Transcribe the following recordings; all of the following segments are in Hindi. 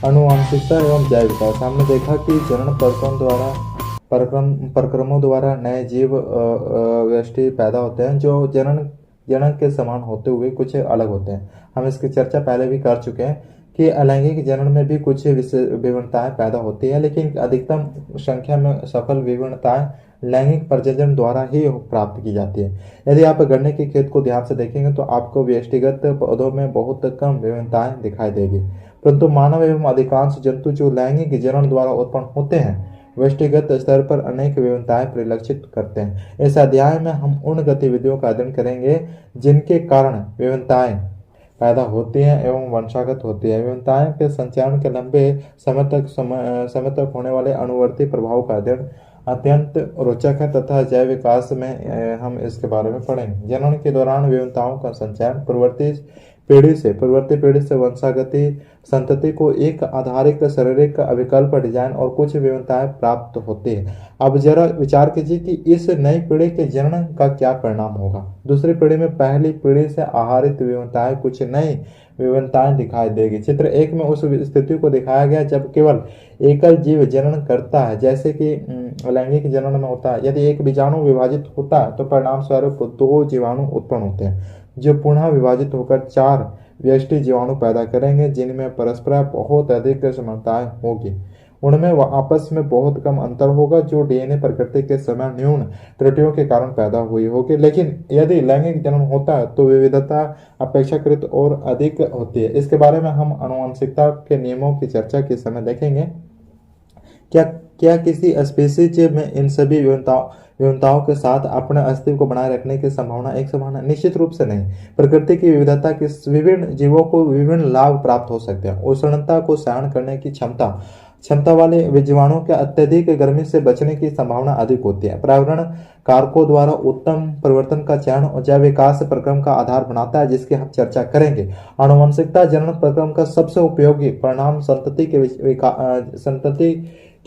आनुवंशिकता एवं जैव विकास। हमने देखा कि जनन प्रक्रमों द्वारा नए जीव व्यष्टि पैदा होते हैं जो जनन के समान होते हुए कुछ अलग होते हैं। हम इसकी चर्चा पहले भी कर चुके हैं कि अलैंगिक जनन में भी कुछ विभिन्नताएं पैदा होती है, लेकिन अधिकतम संख्या में सफल विभिन्नताएं लैंगिक प्रजनन द्वारा ही प्राप्त की जाती है। यदि आप गन्ने के खेत को ध्यान से देखेंगे तो आपको व्यष्टिगत पौधों में बहुत कम विभिन्नताएं दिखाई देगी, परंतु मानव एवं अधिकांश जंतु जो लैंगिक जनन द्वारा उत्पन्न होते हैं व्यष्टिगत स्तर पर अनेक विभिन्नताएं परिलक्षित करते हैं। इस अध्याय में हम उन गतिविधियों का अध्ययन करेंगे जिनके कारण विभिन्नताएं पैदा होती हैं एवं वंशागत होती है। विभिन्नताएं के संचरण के लंबे समय तक होने वाले अनुवर्ती प्रभाव का अध्ययन अत्यंत रोचक है तथा जैव विकास में हम इसके बारे में पढ़ेंगे। जनन के दौरान विभिन्नताओं का संचयन पूर्ववर्ती पीढ़ी से वंशागति संतति को एक आधारित शारीरिक अभिकल्प डिजाइन और कुछ विभिन्नताएं प्राप्त होती है। अब जरा विचार कीजिए कि इस नई पीढ़ी के जनन का क्या परिणाम होगा। दूसरी पीढ़ी में पहली पीढ़ी से आहरित विभिन्नताएं कुछ नई विभिन्नताएं दिखाई देगी। चित्र 1 में उस स्थिति को दिखाया गया जब केवल एकल जीव जनन करता है, जैसे कि लैंगिक जनन में होता है। यदि एक बीजाणु विभाजित होता है तो परिणाम स्वरूप 2 जीवाणु उत्पन्न होते हैं जो पुनः विभाजित होकर 4 व्यष्टि जीवाणु पैदा करेंगे जिनमें परस्पर बहुत अधिक समानताएं होगी। उनमें आपस में बहुत कम अंतर होगा जो डीएनए प्रकृति के समय न्यून त्रुटियों के कारण पैदा हुई होगी। लेकिन यदि लैंगिक जनन होता है तो विविधता अपेक्षाकृत और अधिक होती है। इसके बारे में हम आनुवंशिकता के नियमों की चर्चा के समय देखेंगे। क्या किसी स्पीसीज में इन सभी विभिन्नताओं के साथ अपने अस्तित्व को बनाए रखने की संभावना एक समान है? निश्चित रूप से नहीं। प्रकृति की विविधता के विभिन्न जीवों को विभिन्न लाभ प्राप्त हो सकते हैं। उष्णता को सहन करने की क्षमता वाले जीवाणुओं के अत्यधिक गर्मी से बचने की संभावना अधिक होती है। पर्यावरण कारकों द्वारा उत्तम परिवर्तन का चयन और जैव विकास प्रक्रम का आधार बनाता है, जिसकी हम चर्चा करेंगे। आनुवंशिकता जनन प्रक्रम का सबसे उपयोगी परिणाम संतति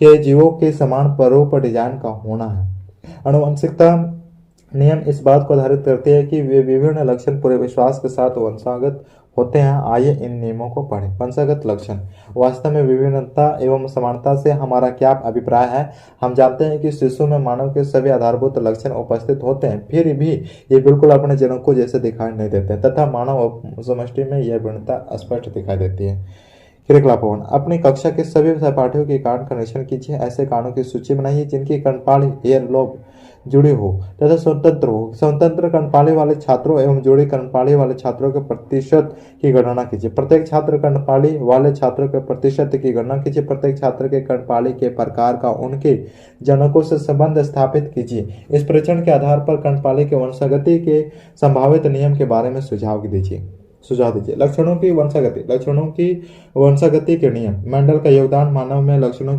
के जीवों के समान प्रारूप डिजाइन का होना है। आनुवंशिकता नियम इस बात को आधारित करते हैं कि वे विभिन्न लक्षण पूरे विश्वास के साथ वंशागत होते हैं। आइए इन नियमों को पढ़ें। वंशागत लक्षण। वास्तव में विभिन्नता एवं समानता से हमारा क्या अभिप्राय है? हम जानते हैं कि शिशु में मानव के सभी आधारभूत लक्षण उपस्थित होते हैं, फिर भी ये बिल्कुल अपने जनकों जैसे दिखाई नहीं देते तथा मानव समष्टि में यह भिन्नता स्पष्ट दिखाई देती है। क्रियाकलापों। अपनी कक्षा के सभी सहपाठियों के कान का निरीक्षण कीजिए। ऐसे कानों की सूची बनाइए जिनकी कर्णपाली हेयर लोब जुड़ी हो तथा स्वतंत्र हो। स्वतंत्र कर्णपाली वाले छात्रों एवं जोड़ी कर्णपाली वाले छात्रों के प्रतिशत की गणना कीजिए। प्रत्येक छात्र कर्णपाली वाले छात्रों के प्रतिशत की गणना कीजिए। प्रत्येक छात्र के कर्णपाली के प्रकार का उनके जनकों से संबंध स्थापित कीजिए। इस परीक्षण के आधार पर कर्णपाली के वंशागति के संभावित नियम के बारे में सुझाव दीजिए। लक्षणों की वंशागति के नियम। मेंडल का योगदान। मानव में लक्षणों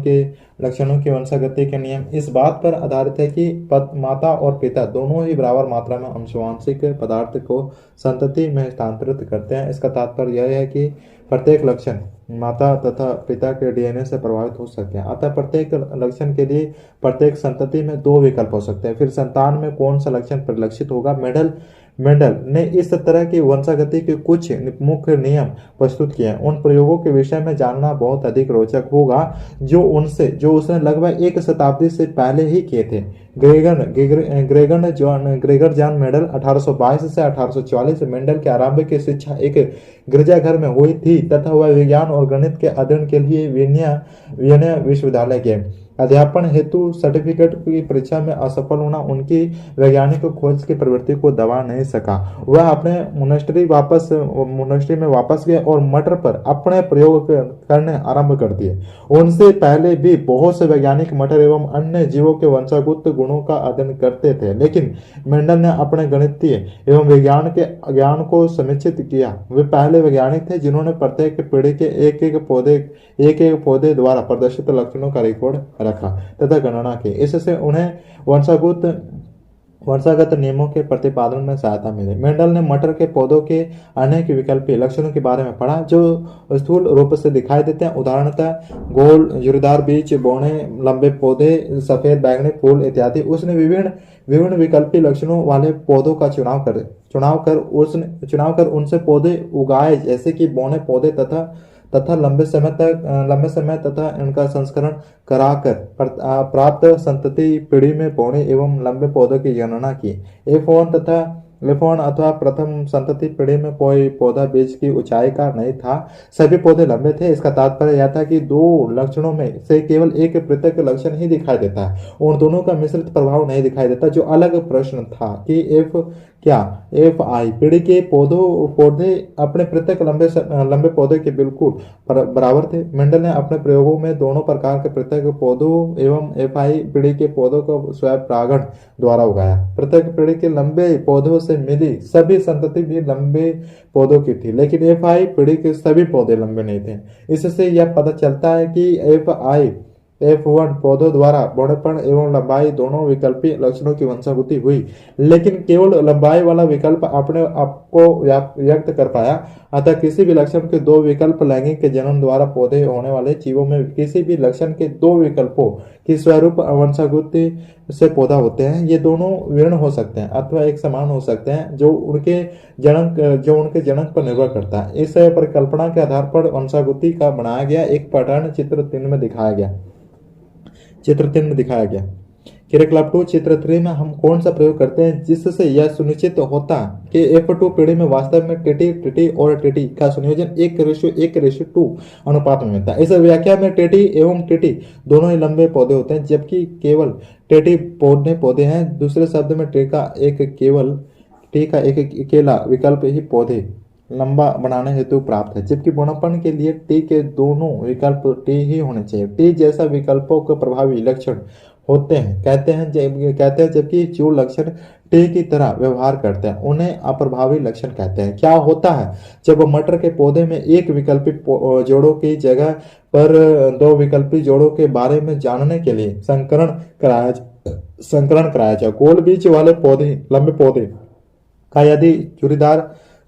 की वंशागति के नियम इस बात पर आधारित है कि माता और पिता दोनों ही बराबर मात्रा में आनुवंशिक पदार्थ को संतति में हस्तांतरित करते हैं। इसका तात्पर्य यह है कि प्रत्येक लक्षण माता तथा पिता के डीएनए से प्रभावित हो सकते हैं। अतः प्रत्येक लक्षण के लिए प्रत्येक संतति में 2 विकल्प हो सकते हैं। फिर संतान में कौन सा लक्षण परिलक्षित होगा? मेंडल ने इस तरह की वंशागति के कुछ मुख्य नियम प्रस्तुत किए हैं। उन प्रयोगों के विषय में जानना बहुत अधिक रोचक होगा जो उसने लगभग 1 शताब्दी से पहले ही किए थे। ग्रेगर जॉन मेंडल 1822 से 1844। मेंडल की आरंभिक की शिक्षा एक गिरजाघर में हुई थी तथा वह विज्ञान और गणित के अध्ययन के लिए वियना विश्वविद्यालय गए। अध्यापन हेतु सर्टिफिकेट की परीक्षा में असफल होना उनकी वैज्ञानिक खोज की प्रवृत्ति को दबा नहीं सका। वह अपने मोनेस्ट्री में वापस गए और मटर पर अपने प्रयोग करने आरंभ कर दिए। उनसे पहले भी बहुत से वैज्ञानिक मटर एवं अन्य जीवों के वंशागत गुणों का अध्ययन करते थे, लेकिन मेंडल ने अपने गणितीय एवं विज्ञान के ज्ञान को समीक्षित किया। वे पहले वैज्ञानिक थे जिन्होंने प्रत्येक पीढ़ी के एक एक पौधे द्वारा प्रदर्शित लक्षणों का रिकॉर्ड रखा तथा गणना की। इससे उन्हें वंशागत नियमों के प्रतिपादन में सहायता मिली। मेंडल ने मटर के पौधों के अनेक विकल्पीय लक्षणों के बारे में पढ़ा जो स्थूल रूप से दिखाई देते हैं। उदाहरणतः गोल झुर्रीदार बीज, बौने लंबे पौधे, सफेद बैंगनी फूल इत्यादि। उसने विभिन्न विकल्पीय लक्षणों वाले पौधों का चुनाव कर उनसे पौधे उगाए, जैसे कि बौने पौधे तथा लंबे समय तथा इनका संस्करण कराकर प्राप्त संतति पीढ़ी में पौने एवं लंबे पौधों की गणना की। F1 अथवा प्रथम संतति पीढ़ी में कोई पौधा बीज की ऊंचाई का नहीं था, सभी पौधे लंबे थे। इसका तात्पर्य यह था कि दो लक्षणों में से केवल एक पृथक लक्षण ही दिखाई देता है, उन दोनों का मिश्रित प्रभाव नहीं दिखाई देता। जो अलग प्रश्न था कि Fi पीढ़ी के पौधे अपने पृथक लंबे पौधे के बिल्कुल बराबर थे। मेंडल ने अपने प्रयोगों में दोनों प्रकार के पृथक पौधों एवं Fi पीढ़ी के पौधों को स्वयं परागण द्वारा उगाया। पृथक पीढ़ी के लंबे पौधों से मिली सभी संतति भी लंबे पौधों की थी, लेकिन Fi पीढ़ी के सभी पौधे लंबे नहीं थे। इससे यह पता चलता है कि F1 पौधों द्वारा बड़ेपन एवं लंबाई दोनों विकल्पीय लक्षणों की वंशागति हुई, लेकिन केवल लंबाई वाला विकल्प अपने आप को व्यक्त कर पाया। अतः किसी भी लक्षण के दो विकल्प लैंगिक के जन्म द्वारा पौधे होने वाले जीवों में किसी भी लक्षण के दो विकल्पों की स्वरूप वंशागति से पौधा होते हैं। ये दोनों विर्ण हो सकते हैं अथवा एक समान हो सकते हैं, जो उनके जनक पर निर्भर करता है। इस परिकल्पना के आधार पर वंशागति का बनाया गया एक पैटर्न चित्र 3 में दिखाया गया। क्रियाकलाप 2 चित्र 3 में हम कौन सा प्रयोग करते हैं जिससे यह सुनिश्चित होता कि F2 पीढ़ी में वास्तव में टीटी और टीटी का संयोजन 1:1:2 अनुपात में मिलता है। इस व्याख्या में टीटी एवं टीटी दोनों ही लंबे पौधे होते हैं, जबकि केवल टीटी पौधे हैं। दूसरे शब्द में टी का एक अकेला विकल्प ही पौधे लंबा बनाने हेतु प्राप्त है, जबकि बड़प्पन के लिए टी के दोनों विकल्प टी ही होने चाहिए। टी जैसा विकल्पों के प्रभावी लक्षण होते हैं कहते हैं, जबकि जो लक्षण टी की तरह व्यवहार करते हैं उन्हें अप्रभावी लक्षण कहते हैं। क्या होता है जब मटर के पौधे में एक विकल्पी जोड़ों की जगह पर दो विकल्पी जोड़ों के बारे में जानने के लिए संकरण कराया जाए। गोल बीज वाले पौधे लंबे पौधे का यदि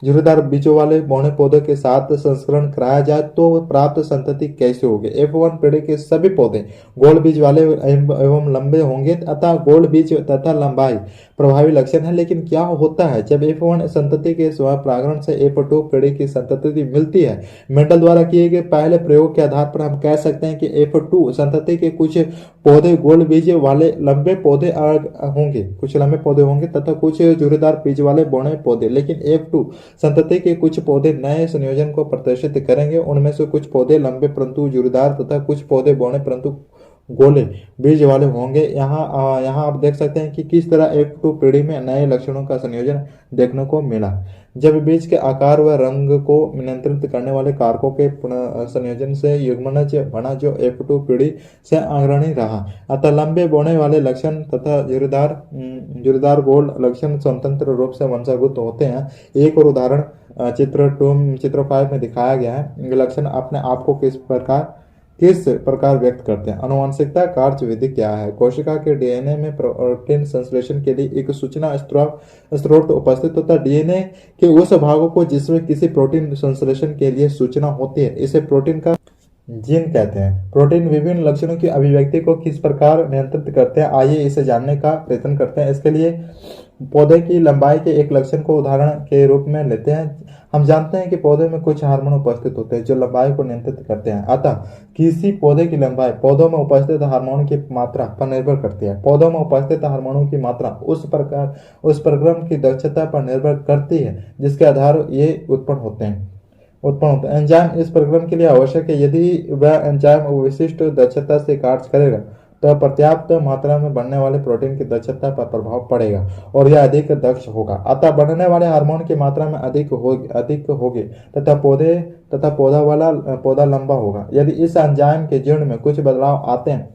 जुरीदार बीजों वाले बौने पौधे के साथ संस्करण कराया जाए तो प्राप्त संतति कैसे होगी। F1 पीढ़ी के सभी पौधे गोल बीज वाले एवं लंबे होंगे, अतः गोल बीज तथा लंबाई प्रभावी लक्षण है। लेकिन क्या होता है जब F1 संतति के स्वपरागण से F2 पीढ़ी की संतति मिलती है। मेंडल द्वारा किए गए पहले प्रयोग के आधार पर हम कह सकते हैं कि F2 संतति के कुछ पौधे गोल बीज वाले लंबे पौधे होंगे तथा कुछ जुरीदार बीज वाले बौने पौधे। लेकिन F2 संतति के कुछ पौधे नए संयोजन को प्रदर्शित करेंगे। उनमें से कुछ पौधे लंबे परंतु जुरीदार तथा कुछ पौधे बौने परंतु गोले बीज वाले होंगे। यहाँ आप देख सकते हैं कि किस तरह F2 पीढ़ी में नए लक्षणों का संयोजन देखने को मिला। जब बीज के आकार व रंग को नियंत्रित करने वाले कारकों के संयोजन से युग्मनज बना जो F2 पीढ़ी से अग्रणी रहा। अतः लंबे बोने वाले लक्षण तथा जुरीदार गोल लक्षण स्वतंत्र रूप से वंशागत होते हैं। एक और उदाहरण चित्र 5 में दिखाया गया है। लक्षण अपने आप को किस प्रकार व्यक्त करते हैं। आनुवंशिकता कार्य विधि क्या है। कोशिका के डीएनए में प्रोटीन संश्लेषण के लिए एक सूचना स्रोत उपस्थित होता है। डीएनए के उस भागों को जिसमें किसी प्रोटीन संश्लेषण के लिए सूचना होती है इसे प्रोटीन का जीन कहते हैं। प्रोटीन विभिन्न लक्षणों की अभिव्यक्ति को किस प्रकार नियंत्रित करते हैं, आइए इसे जानने का प्रयत्न करते हैं। इसके लिए पौधे की लंबाई के एक लक्षण को उदाहरण के रूप में लेते हैं। हम जानते हैं कि पौधे में कुछ हार्मोन उपस्थित होते हैं जो लंबाई को नियंत्रित करते हैं। अतः किसी पौधे की लंबाई पौधों में उपस्थित हार्मोन की मात्रा पर निर्भर करती है। पौधों में उपस्थित हार्मोनों की मात्रा उस प्रक्रम की दक्षता पर निर्भर करती है जिसके आधार ये उत्पन्न होते हैं। एंजाइम इस प्रक्रम के लिए आवश्यक है। यदि वह एंजाइम विशिष्ट दक्षता से कार्य करेगा तो पर्याप्त मात्रा में बनने वाले प्रोटीन की दक्षता पर प्रभाव पड़ेगा और यह अधिक दक्ष होगा। अतः बनने वाले हार्मोन की मात्रा में अधिक होगी तथा पौधा लंबा होगा। यदि इस एंजाइम के जीर्ण में कुछ बदलाव आते हैं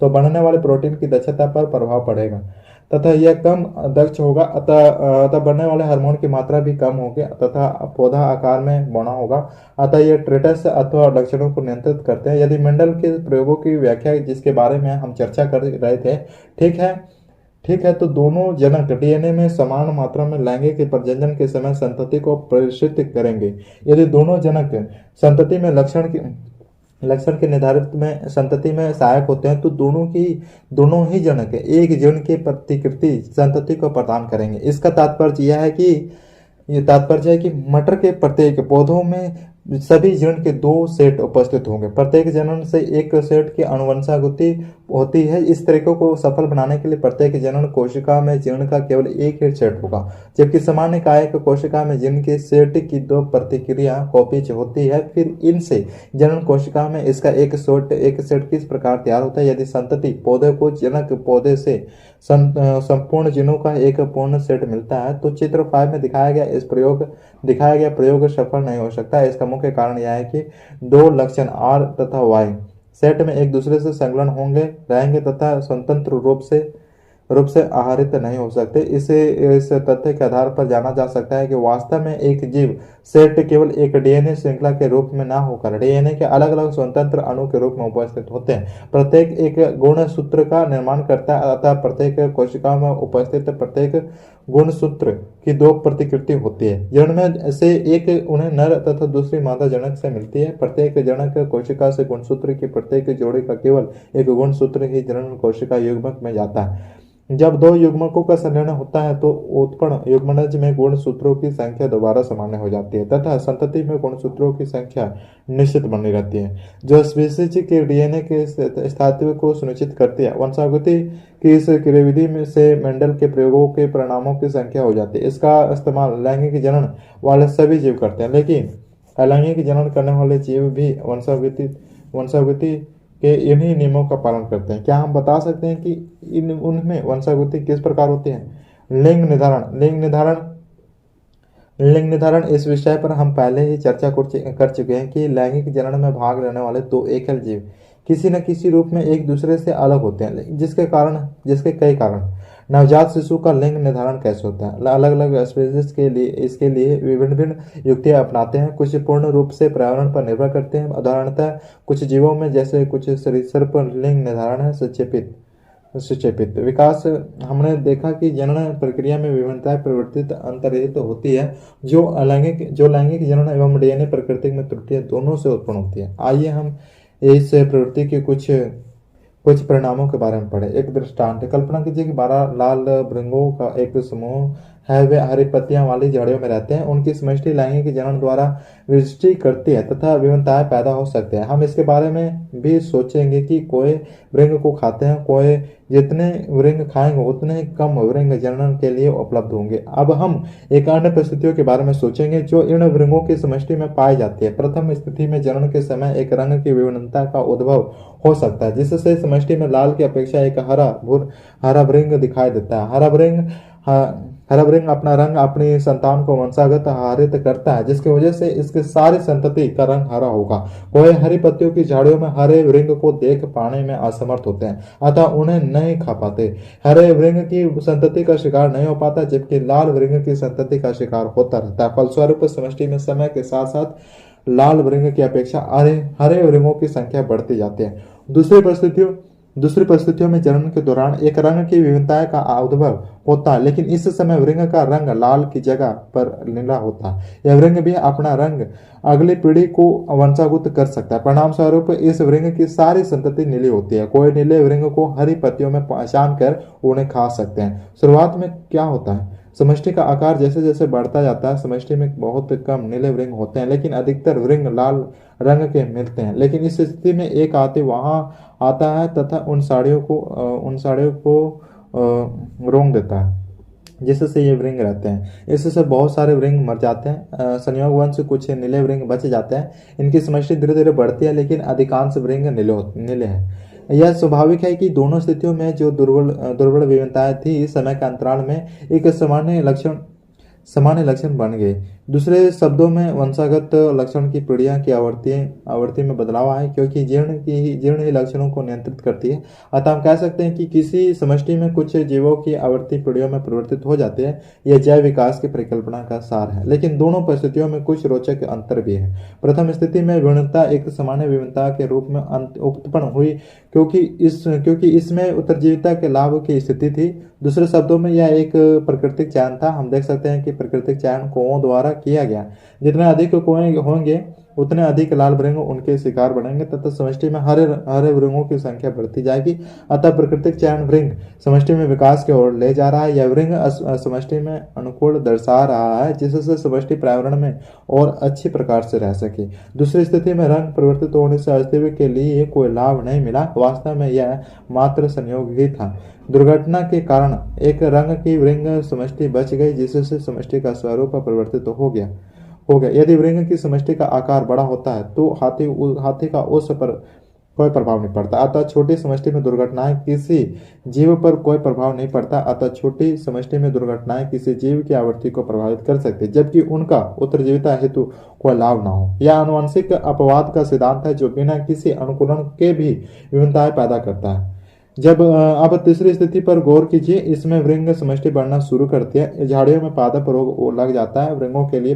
तो बनने वाले प्रोटीन की दक्षता पर प्रभाव पड़ेगा तथा यह कम दक्ष होगा। अतः बनने वाले हार्मोन की मात्रा भी कम होगी तथा पौधा आकार में बड़ा होगा। अतः ये ट्रेट्स अथवा लक्षणों को नियंत्रित करते हैं। यदि मेंडल के प्रयोगों की व्याख्या जिसके बारे में हम चर्चा कर रहे थे ठीक है तो दोनों जनक डीएनए में समान मात्रा में लैंगिक प्रजनन के समय संतति को प्रेषित करेंगे। यदि दोनों जनक संतति में लक्षण के निर्धारित में संतति में सहायक होते हैं तो दोनों ही जनक एक जीन की प्रतिकृति संतति को प्रदान करेंगे। इसका तात्पर्य है कि मटर के प्रत्येक पौधों में सभी जीर्ण के दो सेट उपस्थित होंगे। प्रत्येक जनन से एक सेट की अनुवंशागति होती है। इस तरीके को सफल बनाने के लिए प्रत्येक जनन कोशिका में जीर्ण का केवल एक ही सेट होगा, जबकि सामान्य कायिक कोशिका में जीर्ण के सेट की दो प्रतिक्रिया कॉपीज होती है। फिर इनसे जनन कोशिका में इसका एक सेट किस प्रकार तैयार होता है। यदि संतति पौधे को जनक पौधे से संपूर्ण जीनों का एक पूर्ण सेट मिलता है तो चित्र 5 में दिखाया गया प्रयोग सफल नहीं हो सकता। इसका मुख्य कारण यह है कि दो लक्षण R तथा Y सेट में एक दूसरे से संलग्न रहेंगे तथा स्वतंत्र रूप से आहरित नहीं हो सकते। इस तथ्य के आधार पर जाना जा सकता है कि वास्तव में एक जीव सेट केवल एक डीएनए श्रृंखला के रूप में न होकर डीएनए के अलग अलग स्वतंत्र अणु के रूप में उपस्थित होते हैं। प्रत्येक एक गुणसूत्र का निर्माण करता है अतः प्रत्येक कोशिका में उपस्थित प्रत्येक गुणसूत्र की दो प्रतिकृति होती है। जड़ में से एक उन्हें नर तथा दूसरी मादा जनक से मिलती है। प्रत्येक जनक कोशिका से गुणसूत्र की प्रत्येक जोड़ी का केवल एक गुणसूत्र ही जनन कोशिका युग्मक में जाता है। जब दो युग्मकों का संलयन होता है तो उत्पन्न युग्मनज में गुणसूत्रों की संख्या दोबारा सामान्य हो जाती है तथा संतति में गुणसूत्रों की संख्या निश्चित बनी रहती है, जो स्पीशीज के डीएनए के स्थायित्व को सुनिश्चित करती है। वंशागति की इस क्रियाविधि में से मेंडल के प्रयोगों के परिणामों की संख्या हो जाती है। इसका इस्तेमाल लैंगिक जनन वाले सभी जीव करते हैं, लेकिन अलैंगिक जनन करने वाले जीव भी वंशागति के इन्हीं नियमों का पालन करते हैं। क्या हम बता सकते हैं कि उनमें वंशागति किस प्रकार होती है। लिंग निर्धारण इस विषय पर हम पहले ही चर्चा कर चुके हैं कि लैंगिक जनन में भाग लेने वाले दो एकल जीव किसी न किसी रूप में एक दूसरे से अलग होते हैं, जिसके कई कारण। नवजात शिशु का लिंग निर्धारण कैसे होता है। अलग अलग स्पीशीज के लिए इसके लिए विभिन्न युक्तियां अपनाते हैं। कुछ पूर्ण रूप से पर्यावरण पर निर्भर करते हैं। उदाहरणतः कुछ जीवों में जैसे कुछ सरीसृप लिंग निर्धारण है सुचेपित विकास। हमने देखा कि जनन प्रक्रिया में विभिन्नताएं परिवर्तित अंतर्निहित होती है जो लैंगिक जनन एवं डीएनए प्रकृति में त्रुटियां दोनों से उत्पन्न होती है। आइए हम इस प्रवृत्ति के कुछ परिणामों के बारे में पढ़े। एक दृष्टांत। कल्पना कीजिए कि 12 लाल भृंगों का एक समूह है। वे हरी पत्तियां वाली झाड़ियों में रहते हैं। उनकी समष्टि लैंगिक जनन द्वारा वृष्टि करती है तथा विभिन्नताएं पैदा हो सकते हैं। हम इसके बारे में भी सोचेंगे कि कोई भृंग को खाते हैं, कोई जितने भृंग खाएंगे उतने ही कम भृंग जनन के लिए उपलब्ध होंगे। अब हम एक अन्य परिस्थितियों के बारे में सोचेंगे जो इन भृंगों की समष्टि में पाई जाती है। प्रथम स्थिति में जनन के समय एक रंग की विभिन्नता का उद्भव हो सकता है, जिससे समष्टि में लाल की अपेक्षा एक हरा भृंग दिखाई देता है। हरा भृंग अपना रंग अपनी संतान को वंशागत आहरित करता है, जिसकी वजह से इसके सारी संतति का रंग हरा होगा। कोई हरी पत्तियों की झाड़ियों में हरे भृंग को देख पाने में असमर्थ होते हैं, अतः उन्हें नहीं खा पाते। हरे भृंग की संतति का शिकार नहीं हो पाता, जबकि लाल भृंग की संतति का शिकार होता रहता है। फलस्वरूप समष्टि में समय के साथ साथ लाल भृंग की अपेक्षा हरे भृंगों की संख्या बढ़ती जाती है। दूसरी परिस्थितियों में जनन के दौरान एक रंग की विभिन्नता का उद्भव होता है, लेकिन इस समय भृंग का रंग लाल की जगह पर नीला होता है। यह भृंग भी अपना रंग अगली पीढ़ी को वंशागत कर सकता है। परिणाम स्वरूप इस भृंग की सारी संतति नीली होती है। कोई नीले भृंग को हरी पत्तियों में पहचान कर उन्हें खा सकते हैं। शुरुआत में क्या होता है, समष्टि का आकार जैसे जैसे बढ़ता जाता है, समष्टि में बहुत कम नीले भृंग होते हैं, लेकिन अधिकतर भृंग लाल रंग के मिलते हैं। लेकिन इस स्थिति में एक हाथी वहां आता है तथा उन साड़ियों को रोंग देता है, जिससे ये भृंग रहते हैं। इससे बहुत सारे भृंग मर जाते हैं। संयोगवश कुछ नीले भृंग बच जाते हैं। इनकी समष्टि धीरे धीरे बढ़ती है, लेकिन अधिकांश भृंग नीले हैं। यह स्वाभाविक है कि दोनों स्थितियों में जो दुर्बल विभिन्नताएं थी समय के अंतराल में एक सामान्य लक्षण बन गए। दूसरे शब्दों में वंशागत लक्षण की पीढ़ियां की आवृत्ति में बदलाव आए, क्योंकि जीर्ण ही लक्षणों को नियंत्रित करती है। अतः हम कह सकते हैं कि किसी समष्टि में कुछ जीवों की आवृत्ति पीढ़ियों में परिवर्तित हो जाती है। यह जैव विकास की परिकल्पना का सार है, लेकिन दोनों परिस्थितियों में कुछ रोचक अंतर भी है। प्रथम स्थिति में विभिन्नता एक सामान्य विभिन्नता के रूप में उत्पन्न हुई, क्योंकि इसमें उत्तरजीविता के लाभ की स्थिति थी। दूसरे शब्दों में यह एक प्राकृतिक चयन था। हम देख सकते हैं कि प्राकृतिक चयन कोओं द्वारा किया गया। जितने अधिक कोए होंगे उतने अधिक लाल वृंग उनके शिकार बनेंगे तथा समष्टि में हरे हरे वृंगों की संख्या बढ़ती जाएगी। अतः प्राकृतिक चयन वृंग समष्टि में विकास की ओर ले जा रहा है। यह वृंग समष्टि में अनुकूल दर्शा रहा है, जिससे समष्टि पर्यावरण में और अच्छी प्रकार से रह सके। दूसरी स्थिति में रंग परिवर्तित होने से अस्तित्व के लिए कोई लाभ नहीं मिला। वास्तव में यह मात्र संयोग ही था। दुर्घटना के कारण एक रंग की वृंग समष्टि बच गई, जिससे समष्टि का स्वरूप परिवर्तित हो गया। यदि वृंग की समष्टि का आकार बड़ा होता है तो हाथी का उस पर कोई प्रभाव नहीं पड़ता। अतः छोटी समष्टि में दुर्घटनाएं किसी जीव पर कोई प्रभाव नहीं पड़ता। अतः छोटी समष्टि में दुर्घटनाएं किसी जीव की आवृत्ति को प्रभावित कर सकती, जबकि उनका उत्तरजीविता हेतु कोई लाभ न हो। यह आनुवंशिक अपवाद का सिद्धांत है, जो बिना किसी अनुकूलन के भी विभिन्नताएं पैदा करता है। जब अब तीसरी स्थिति पर गौर कीजिए। इसमें वृंग समष्टि बढ़ना शुरू करती है। झाड़ियों में पादप रोग लग जाता है। वृंगों के लिए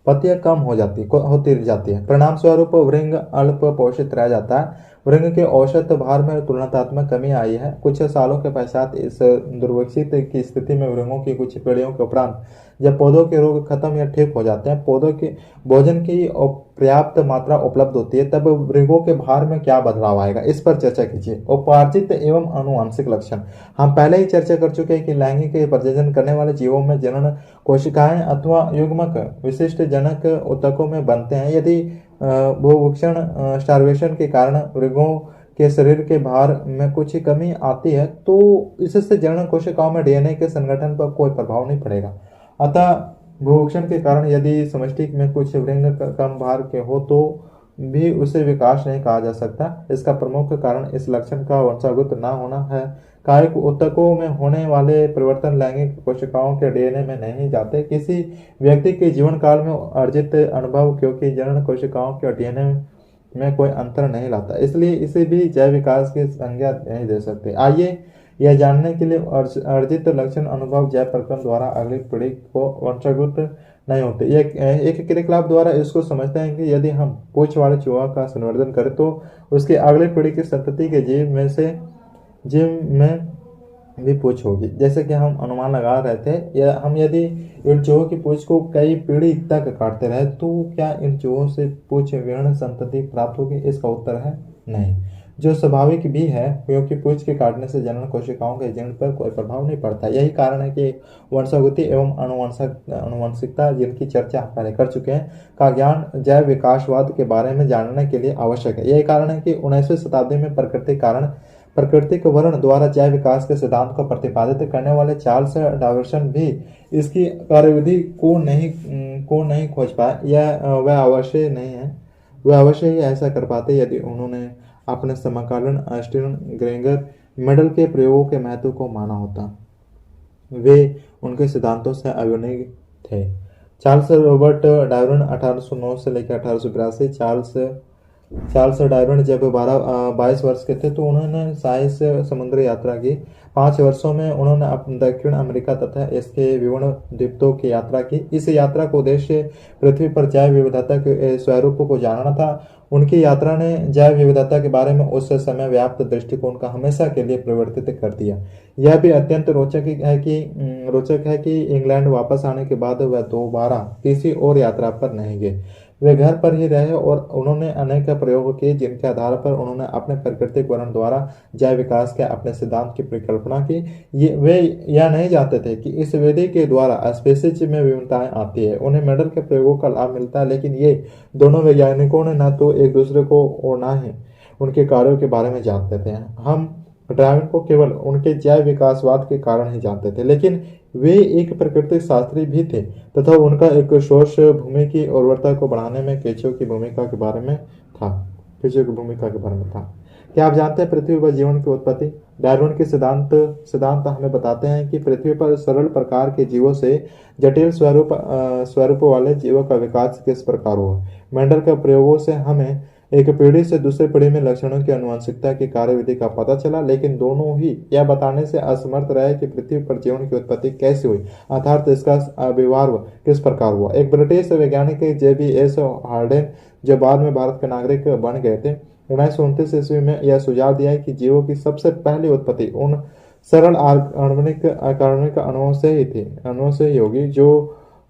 पत्तियां कम होती जाती है। परिणाम स्वरूप वृंग अल्प पोषित रह जाता है। वृंग के औसत भार में तुलनात्मक कमी आई है। कुछ सालों के पश्चात इस दुर्विकसित की स्थिति में वृंगों की कुछ पीढ़ियों के उपरांत जब पौधों के रोग खत्म या ठीक हो जाते हैं, पौधों के भोजन की पर्याप्त मात्रा उपलब्ध होती है, तब वृंगों के भार में क्या बदलाव आएगा, इस पर चर्चा कीजिए। उपार्जित एवं आनुवंशिक लक्षण। हम पहले ही चर्चा कर चुके हैं कि लैंगिक प्रजनन करने वाले जीवों में जनन कोशिकाएं अथवा युग्मक विशिष्ट जनक ऊतकों में बनते हैं। यदि भूभक्षण स्टार्वेशन के कारण वृंगों के शरीर के भार में कुछ कमी आती है, तो इससे जनन कोशिकाओं में डीएनए के संगठन पर कोई प्रभाव नहीं पड़ेगा। अतः भूभक्षण के कारण यदि समष्टि में कुछ वृंग कम भार के हो तो भी उसे विकास नहीं कहा जा सकता। इसका प्रमुख कारण इस लक्षण का वंशागत न होना है। कायिक ऊतकों में होने वाले परिवर्तन लैंगिक कोशिकाओं के डीएनए में नहीं जाते। किसी व्यक्ति के जीवन काल में अर्जित अनुभव क्योंकि जनन कोशिकाओं के डीएनए में कोई अंतर नहीं लाता, इसलिए इसे भी जैव विकास की संज्ञा नहीं दे सकते। आइए यह जानने के लिए अर्जित लक्षण अनुभव जैव प्रक्रम द्वारा अगली पीढ़ी को वंशागत नहीं होते। एक क्रियाकलाप द्वारा इसको समझते हैं कि यदि हम पूंछ वाले चूहा का संवर्धन करें तो उसकी अगली पीढ़ी की संतति के जीव में भी पूंछ होगी। जैसे कि हम अनुमान लगा रहे थे, या हम यदि इन चूहों की पूंछ को कई पीढ़ी तक काटते रहे तो क्या इन चूहों से पूंछ विहरण संतति प्राप्त होगी? इसका उत्तर है नहीं, जो स्वाभाविक भी है, क्योंकि पूंछ के काटने से जनन कोशिकाओं के जीन पर कोई प्रभाव नहीं पड़ता। यही कारण है कि वंशागति एवं आनुवंशिकता, जिनकी चर्चा हम पहले कर चुके हैं, का ज्ञान जैव विकासवाद के बारे में जानने के लिए आवश्यक है। यही कारण है कि 19वीं शताब्दी में प्राकृतिक वर्ण द्वारा जैव विकास के सिद्धांत को प्रतिपादित करने वाले चार्ल्स डार्विन भी इसकी कार्यविधि को नहीं खोज पाए। वह अवश्य नहीं है, वह अवश्य ही ऐसा कर पाते यदि उन्होंने अपने समकालीन ऑस्टिन ग्रेगर मेडल के प्रयोगों के महत्व को माना होता। वे उनके सिद्धांतों से अभिनय थे। चार्ल्स रॉबर्ट डार्विन 1809 से लेकर 1882। चार्ल्स डार्विन जब 22 वर्ष के थे तो उन्होंने 27 समुद्री यात्रा की। 5 वर्षों में उन्होंने दक्षिण अमेरिका तथा इसके विभिन्न द्वीपों की यात्रा की। इस यात्रा का उद्देश्य पृथ्वी पर जैव विविधता के स्वरूप को जानना था। उनकी यात्रा ने जैव विविधता के बारे में उस समय व्याप्त दृष्टिकोण का हमेशा के लिए परिवर्तित कर दिया। यह भी अत्यंत रोचक है कि इंग्लैंड वापस आने के बाद वह दोबारा किसी और यात्रा पर नहीं गए। वे घर पर ही रहे और उन्होंने अनेक प्रयोग किए, जिनके आधार पर उन्होंने अपने प्राकृतिक वर्ण द्वारा जैव विकास के अपने सिद्धांत की परिकल्पना की। वे यह नहीं जानते थे कि इस विधि के द्वारा स्पीशीज में विभिन्नताएं आती है। उन्हें मेडल के प्रयोगों का लाभ मिलता है, लेकिन ये दोनों वैज्ञानिकों ने न तो एक दूसरे को और न ही उनके कार्यों के बारे में जानते थे। हम डार्विन को केवल उनके जैव विकासवाद के कारण ही जानते थे, लेकिन वे एक प्राकृतिक शास्त्री भी थे तथा उनका एक शोष भूमि की उर्वरता को बढ़ाने में केंचुओं की भूमिका के बारे में था। क्या आप जानते हैं पृथ्वी पर जीवन की उत्पत्ति? डार्विन के सिद्धांत हमें बताते हैं कि पृथ्वी पर सरल प्रकार के जीवों से जटिल स्वरूप वाले जीवों का विकास किस प्रकार हुआ। मेंडल के प्रयोगों से हमें एक पीढ़ी से दूसरी पीढ़ी में लक्षणों की आनुवंशिकता की कार्यविधि का पता चला, लेकिन दोनों ही यह बताने से असमर्थ रहे कि पृथ्वी पर जीवन की उत्पत्ति कैसे हुई, अर्थात इसका आविर्भाव किस प्रकार हुआ। एक ब्रिटिश वैज्ञानिक JBS हार्डेन, जो बाद में भारत के नागरिक बन गए थे, 1929 ईस्वी में यह सुझाव दिया कि जीवों की सबसे पहली उत्पत्ति उन सरल आणविक अणुओं से ही होगी जो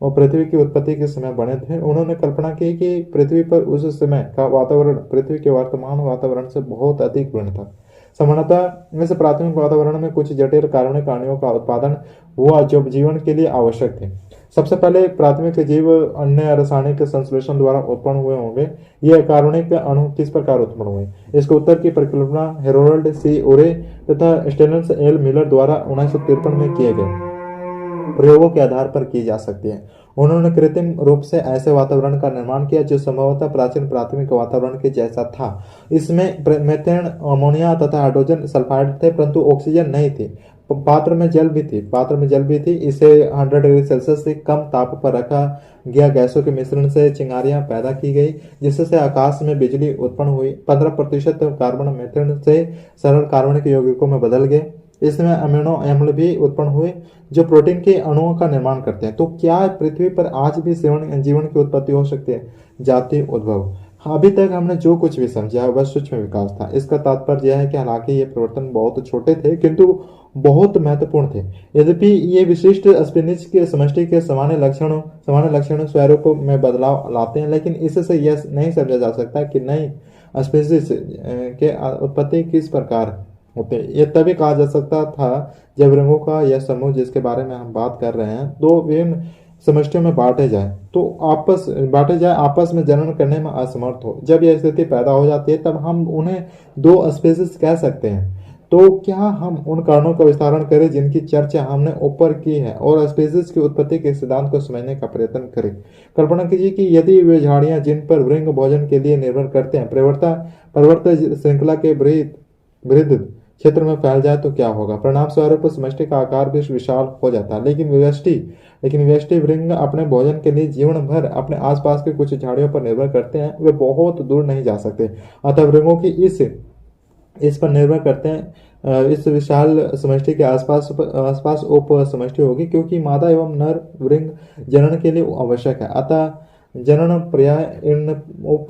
और पृथ्वी की उत्पत्ति के समय बने थे। उन्होंने कल्पना की कि पृथ्वी पर उस समय का वातावरण पृथ्वी के वर्तमान वातावरण से बहुत अधिक भिन्न था। सामान्यतः इस प्राथमिक वातावरण में कुछ जटिल कार्बनिक अणुओं का उत्पादन हुआ जो जीवन के लिए आवश्यक थे। सबसे पहले प्राथमिक जीव अन्य रासायनिक संश्लेषण द्वारा उत्पन्न हुए होंगे। ये कार्बनिक अणु किस प्रकार उत्पन्न हुए, इसके उत्तर की परिकल्पना हेरोल्ड सी ओरे तथा स्टेनस एल मिलर द्वारा 1953 में किए गए प्रयोगों के आधार पर की जा सकती है। उन्होंने कृत्रिम रूप से ऐसे वातावरण का निर्माण किया जो संभवतः प्राचीन प्राथमिक वातावरण के जैसा था। इसमें मेथेन, अमोनिया तथा हाइड्रोजन सल्फाइड थे, परंतु ऑक्सीजन नहीं थी। पात्र में जल भी थी। इसे 100 डिग्री सेल्सियस से कम ताप पर रखा गया। गैसों के मिश्रण से चिंगारियां पैदा की गई, जिससे आकाश में बिजली उत्पन्न हुई। 15% कार्बन मेथेन से सरल कार्बनिक यौगिकों में बदल गए। इसमें अमीनो अम्ल भी उत्पन्न हुए जो प्रोटीन के अणुओं का निर्माण करते हैं। तो क्या पृथ्वी पर आज भी जीवन की उत्पत्ति हो सकती है? जाति उद्भव। अभी तक हमने जो कुछ भी समझा वह सूक्ष्म विकास था। इसका तात्पर्य यह है कि हालांकि ये परिवर्तन बहुत छोटे थे किंतु बहुत महत्वपूर्ण थे। यद्यपि ये विशिष्ट स्पिनिच के समष्टि के सामान्य लक्षणों स्वरूप में बदलाव लाते हैं, लेकिन इससे यह नहीं समझा जा सकता कि नई स्पीसीज के उत्पत्ति किस प्रकार होते। यह तभी कहा जा सकता था जब रंगों का यह समूह जिसके बारे में हम बात कर रहे हैं दो विभिन्न समष्टियों में बांटे जाए आपस में जनन करने में असमर्थ हो। जब यह स्थिति पैदा हो जाती है तब हम उन्हें दो स्पीसीज कह सकते हैं। तो क्या हम उन कारणों का विस्तारण करें जिनकी चर्चा हमने ऊपर की है और स्पीसीज की उत्पत्ति के सिद्धांत को समझने का प्रयत्न करें। कल्पना कीजिए कि यदि वे झाड़ियां जिन पर वृंग भोजन के लिए निर्भर करते हैं पर्वत श्रृंखला के वृद्ध क्षेत्र में फैल जाए तो क्या होगा। परिणाम स्वरूप समष्टि का आकार भी विशाल हो जाता है, लेकिन व्यष्टि वृंग अपने भोजन के लिए जीवन भर अपने आसपास के कुछ झाड़ियों पर निर्भर करते हैं। वे बहुत दूर नहीं जा सकते, अतः वृंगों की इस पर निर्भर करते हैं। इस विशाल समष्टि के आसपास उप समष्टि होगी, क्योंकि मादा एवं नर वृंग जनन के लिए आवश्यक है। अतः जनन प्राय इन उप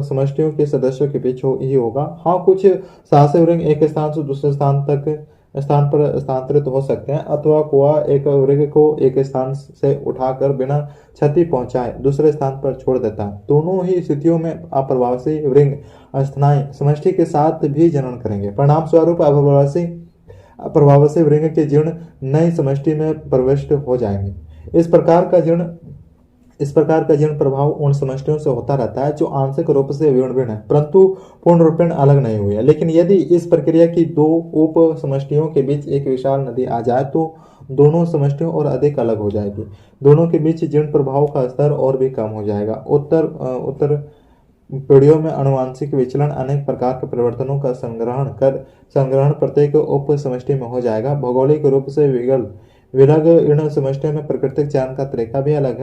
समष्टियों के सदस्यों के बीच ही होगा। हाँ, कुछ साहसी वृंग एक स्थान से दूसरे स्थान पर स्थानांतरित हो सकते हैं, अथवा कुआ एक वृंग को एक स्थान से उठाकर बिना क्षति पहुंचाए दूसरे स्थान पर छोड़ देता है। दोनों ही स्थितियों में अप्रवासी वृंग अस्थायी समष्टि के साथ भी जनन करेंगे। परिणाम स्वरूप अप्रवासी वृंग के जीर्ण नई समष्टि में प्रविष्ट हो जाएंगे। इस प्रकार का जीर्ण प्रभाव उन समष्टियों से होता रहता है जो आंशिक रूप से विभिन्न है, परंतु पूर्ण रूपेण अलग नहीं हुई है। लेकिन यदि इस प्रक्रिया की दो उप समष्टियों के बीच एक विशाल नदी आ जाए तो दोनों समष्टियों और अधिक अलग हो जाएगी। दोनों के बीच जीर्ण प्रभाव का स्तर और भी कम हो जाएगा। उत्तर पीढ़ियों में आनुवंशिक विचलन अनेक प्रकार के परिवर्तनों का संग्रहण प्रत्येक उप समष्टि में हो जाएगा। भौगोलिक रूप से विलग इन समष्टियों में प्राकृतिक चयन का तरीका भी अलग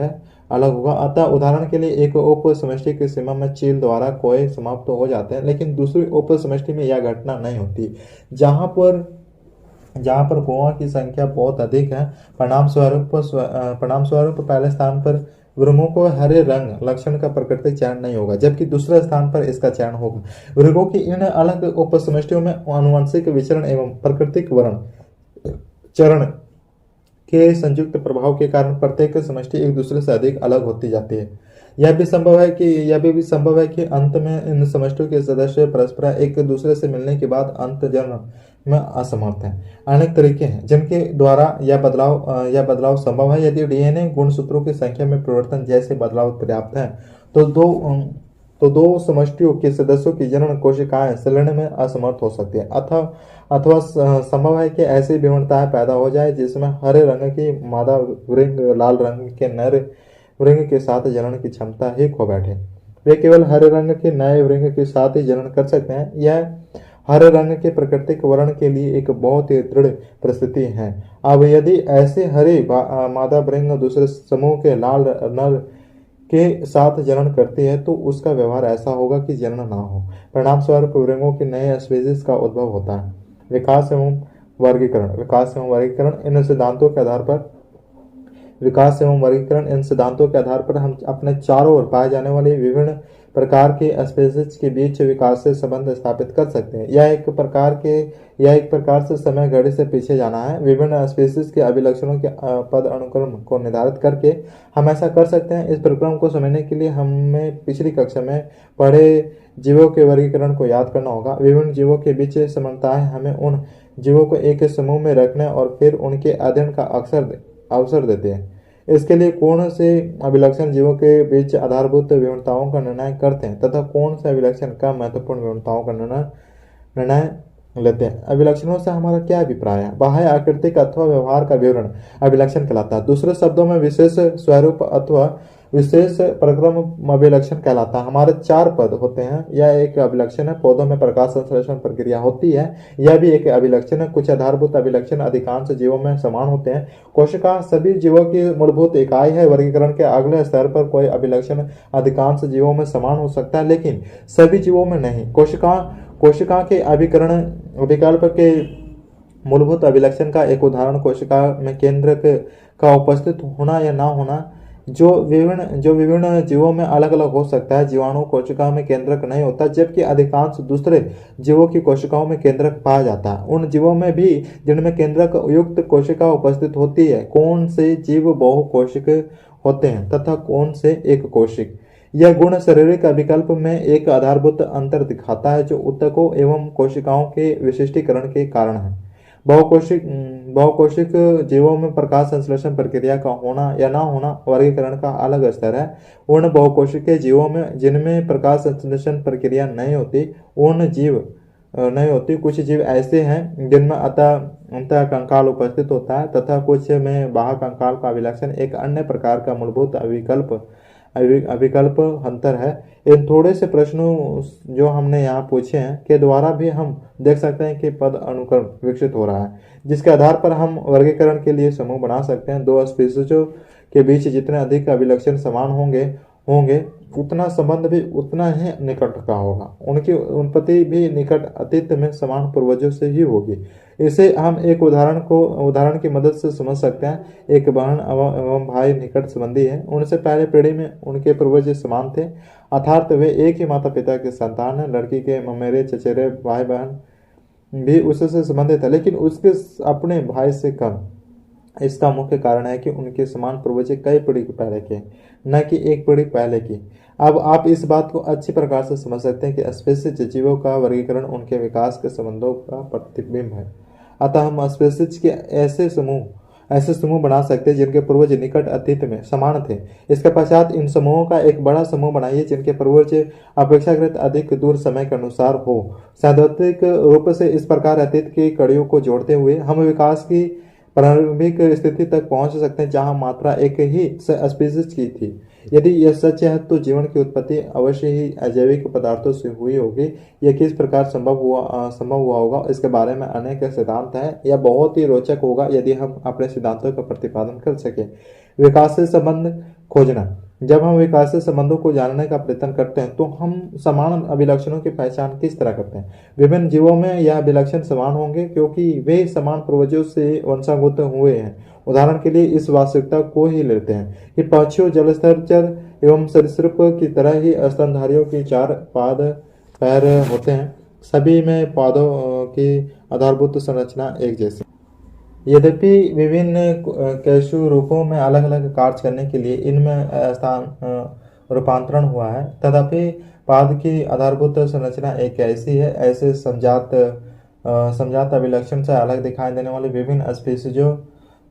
होगा। अतः उदाहरण के लिए एक उप समष्टि की सीमा में चील द्वारा कोय समाप्त हो जाते हैं, लेकिन दूसरी उप समष्टि में यह घटना नहीं होती जहां पर कुओं की संख्या बहुत अधिक है। परिणाम स्वरूप पहले स्थान पर वृंगों को हरे रंग लक्षण का प्राकृतिक चयन नहीं होगा, जबकि दूसरे स्थान पर इसका चयन होगा। वृंगों की इन अलग उप समष्टियों में आनुवंशिक विचरण एवं प्राकृतिक वर्ण चरण के संयुक्त प्रभाव के कारण प्रत्येक समष्टि एक दूसरे से अधिक अलग होती जाती है। यह भी संभव है कि अंत में इन समष्टियों के सदस्य परस्पर एक दूसरे से मिलने के बाद अंत जन्म में असमर्थ हैं। अनेक तरीके हैं जिनके द्वारा यह बदलाव संभव है। यदि डीएनए गुणसूत्रों की संख्या में परिवर्तन जैसे बदलाव पर्याप्त है तो दो समष्टियों के सदस्यों की जनन कोशिकाएं संलयन में असमर्थ हो सकती है। अथवा संभव है कि ऐसी विभिन्नताएं पैदा हो जाए जिसमें हरे रंग की मादा वृंग लाल रंग के नर वृंग के साथ जनन की क्षमता ही खो बैठे। वे केवल हरे रंग के नए वृंग के साथ ही जनन कर सकते हैं। यह हरे रंग के प्राकृतिक वर्ण के लिए एक बहुत ही दृढ़ परिस्थिति है। अब यदि ऐसे हरे मादा वृंग दूसरे समूह के लाल नर के साथ जनन करती है तो उसका व्यवहार ऐसा होगा कि जनन ना हो। परिणाम स्वरूप वृंगों के नए स्पीसीज का उद्भव होता है। विकास एवं वर्गीकरण इन सिद्धांतों के आधार पर हम अपने चारों ओर पाए जाने वाली विभिन्न प्रकार के स्पीशीज के बीच विकास से संबंध स्थापित कर सकते हैं। यह एक प्रकार से समय घड़ी से पीछे जाना है। विभिन्न स्पीशीज के अभिलक्षणों के पद अनुक्रम को निर्धारित करके हम ऐसा कर सकते हैं। इस प्रक्रम को समझने के लिए हमें पिछली कक्षा में पढ़े जीवों के वर्गीकरण को याद करना होगा। विभिन्न जीवों के बीच समानताएं हमें उन जीवों को एक समूह में रखने और फिर उनके अध्ययन का अवसर देते हैं। इसके लिए कौन से अभिलक्षण जीवों के बीच आधारभूत विभिन्नताओं का निर्णय करते हैं तथा कौन से अभिलक्षण कम महत्वपूर्ण विभिन्नताओं का निर्णय लेते हैं। अभिलक्षणों से हमारा क्या अभिप्राय है? बाह्य आकृतिक अथवा व्यवहार का विवरण अभिलक्षण कहलाता है। दूसरे शब्दों में विशेष स्वरूप अथवा विशेष प्रक्रम अभिलक्षण कहलाता है। हमारे 4 पद होते हैं। यह एक अभिलक्षण है। पौधों में प्रकाश संश्लेषण प्रक्रिया होती है, यह भी एक अभिलक्षण है। कुछ आधारभूत अभिलक्षण अधिकांश जीवों में समान होते हैं। कोशिका सभी जीवों की मूलभूत इकाई है। वर्गीकरण के अगले स्तर पर कोई अभिलक्षण अधिकांश जीवों में समान हो सकता है, लेकिन सभी जीवों में नहीं। कोशिका के अभिकल्प के मूलभूत अभिलक्षण का एक उदाहरण कोशिका में केंद्रक का उपस्थित होना या ना होना, जो विभिन्न जीवों में अलग अलग हो सकता है। जीवाणु कोशिका में केंद्रक नहीं होता, जबकि अधिकांश दूसरे जीवों की कोशिकाओं में केंद्रक पाया जाता है। उन जीवों में भी जिनमें केंद्रक युक्त कोशिका उपस्थित होती है, कौन से जीव बहुकोशिक होते हैं तथा कौन से एक कोशिक। यह गुण शारीरिक अभिकल्प में एक आधारभूत अंतर दिखाता है, जो ऊतकों एवं कोशिकाओं के विशिष्टीकरण के कारण है। बहुकोशिक जीवों में प्रकाश संश्लेषण प्रक्रिया का होना या ना होना वर्गीकरण का अलग स्तर है। उन बहुकोशिक जीवों में जिनमें प्रकाश संश्लेषण प्रक्रिया नहीं होती, कुछ जीव ऐसे हैं जिनमें अंतः कंकाल उपस्थित होता है तथा कुछ में बाह्य कंकाल का अभिलक्षण एक अन्य प्रकार का मूलभूत अभिकल्प अंतर है। इन थोड़े से प्रश्नों जो हमने यहाँ पूछे हैं के द्वारा भी हम देख सकते हैं कि पद अनुक्रम विकसित हो रहा है, जिसके आधार पर हम वर्गीकरण के लिए समूह बना सकते हैं। 2 स्पीशीजों के बीच जितने अधिक अभिलक्षण समान होंगे उतना संबंध भी उतना ही निकट का होगा। उनकी उत्पत्ति भी निकट अतीत में समान पूर्वजों से ही होगी। इसे हम एक उदाहरण की मदद से समझ सकते हैं। एक बहन एवं भाई निकट संबंधी है। उनसे पहले पीढ़ी में उनके पूर्वज समान थे, अर्थात वे एक ही माता पिता के संतान हैं। लड़की के ममेरे चचेरे भाई बहन भी उससे संबंधित है, लेकिन उसके अपने भाई से कम। इसका मुख्य कारण है कि उनके समान पूर्वज कई पीढ़ी पहले के, न कि एक पीढ़ी पहले की। अब आप इस बात को अच्छी प्रकार से समझ सकते हैं कि स्पीशीज जीवों का वर्गीकरण उनके विकास के संबंधों का प्रतिबिंब है। अतः हम स्पीशीज के ऐसे समूह बना सकते हैं जिनके पूर्वज निकट अतीत में समान थे। इसके पश्चात इन समूहों का एक बड़ा समूह बनाइए जिनके पूर्वज अपेक्षाकृत अधिक दूर समय के अनुसार हो। सैद्धांतिक रूप से इस प्रकार अतीत की कड़ियों को जोड़ते हुए हम विकास की प्रारंभिक स्थिति तक पहुंच सकते हैं, जहां मात्रा एक ही स्पीशीज की थी। यदि यह सच है तो जीवन की उत्पत्ति अवश्य ही अजैविक पदार्थों से हुई होगी। यह किस प्रकार संभव हुआ होगा, इसके बारे में अनेक सिद्धांत हैं। यह बहुत ही रोचक होगा यदि हम अपने सिद्धांतों का प्रतिपादन कर सके। विकास से संबंध खोजना। जब हम विकास से संबंधों को जानने का प्रयत्न करते हैं तो हम समान अभिलक्षणों की पहचान किस तरह करते हैं? विभिन्न जीवों में यह अभिलक्षण समान होंगे क्योंकि वे समान पूर्वजों से वंशागत हुए हैं। उदाहरण के लिए इस वास्तविकता को ही लेते हैं कि पक्षियों, जलचर एवं सरीसृप की तरह ही स्तनधारियों की 4 पैर होते हैं। सभी में पौधों की आधारभूत संरचना एक जैसी। यद्यपि विभिन्न कैशु रूपों में अलग अलग कार्य करने के लिए इनमें स्थान रूपांतरण हुआ है, तथापि पाद की आधारभूत संरचना एक ऐसी है। ऐसे समझात अभिलक्षण से अलग दिखाई देने वाले विभिन्न स्पीशीजों